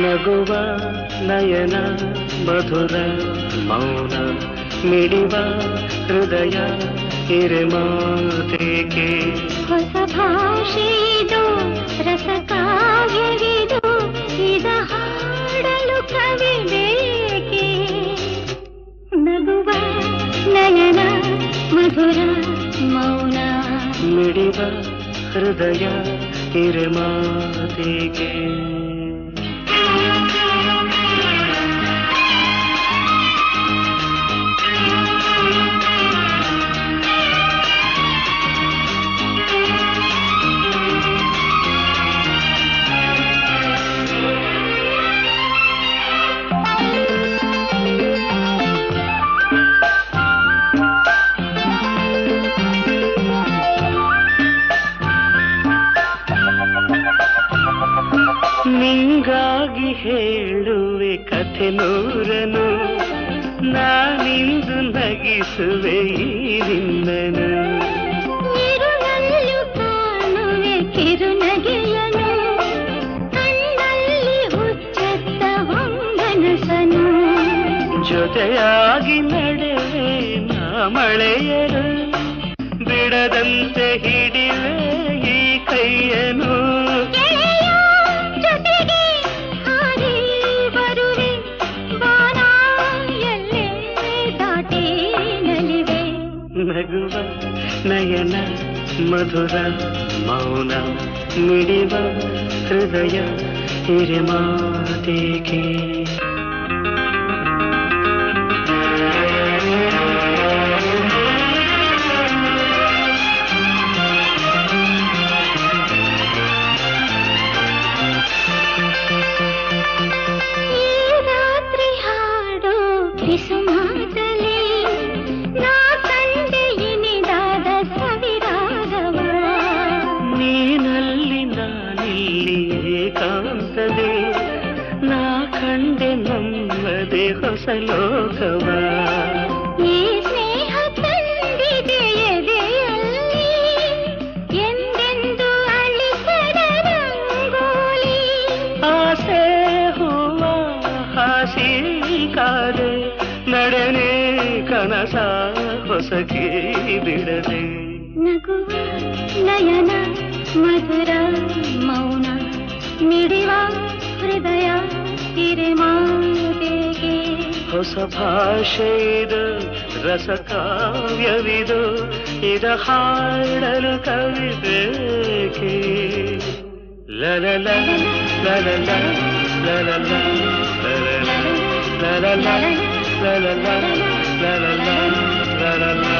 ನಗುವ ನಯನ ಮಧುರ ಮೌನ ಮಿಡಿವ ಹೃದಯ ಹಿರಿಮಾತೆಗೆ ಹೊಸ ಭಾಷೆದು ರಸ ಕಾವ್ಯವಿದು ಇದ ಹಾಡಲು ಕವಿ ಬೇಕೆ ನಗುವ ನಯನ ಮಧುರ ಮೌನ ಮಿಡಿವ ಹೃದಯ ಹಿರಿಮಾತೆಗೆ ನಿಂಗಾಗಿ ಹೇಳುವೆ ಕಥೆ ನೂರನು ನಾನಿಂದು ನಗಿಸುವೆ ಈ ನಿನ್ನನು ಇರುಳಲ್ಲೂ ಕಾಣುವೆ ಕಿರುನಗೆಯನು ಕಣ್ಣಲ್ಲಿ ಹುಚ್ಚೆತ್ತ ಹೊಂಗನಸನು ಜೊತೆಯಾಗಿ ನಡೆವೆ ನಾ ಮಳೆಯರು ಬಿಡದಂತೆ ಹಿಡಿವೆ ಈ ಕೈಯನು ನಗುವ ನಯನ ಮಧುರ ಮೌನ ಮಿಡಿವ ಹೃದಯ ಹಿರಿಮಾತೆಗೆ ಈ ರಾತ್ರಿ ಹಾಡೋ ಕಿಸುಮಾತಲಿ ಏಕಾಂತದೆ ನಾ ಕಂಡೆ ನಮ್ಮದೆ ಹೊಸ ಲೋಕವ ಈ ಸ್ನೇಹ ತಂದಿದೆ ಎದೆಯಲ್ಲಿ ಎಂದೆಂದು ಅಳಿಸದ ರಂಗೋಲಿ ಆಸೆ ಹೂವ ಹಾಸಿ ಕಾದೆ ನಡೆನೆ ಕನಸ ಹೊಸಕಿ ಬಿಡದೆ ನಗುವ ನಯನ ಮಧುರ ಮೌನ ಮಿಡಿವ ಹೃದಯ ಹಿರಿಮಾತೆಗೆ ಹೊಸ ಭಾಷೆ ಇದು ರಸ ಕಾವ್ಯವಿದು ಇದ ಹಾಡಲು ಕವಿ ಬೇಕೆ ಲಲಲ ಲಲಲ ಲಲಲ ಲಲಲ ಲಲಲ ಲಲಲ ಲಲಲ ಲಲಲ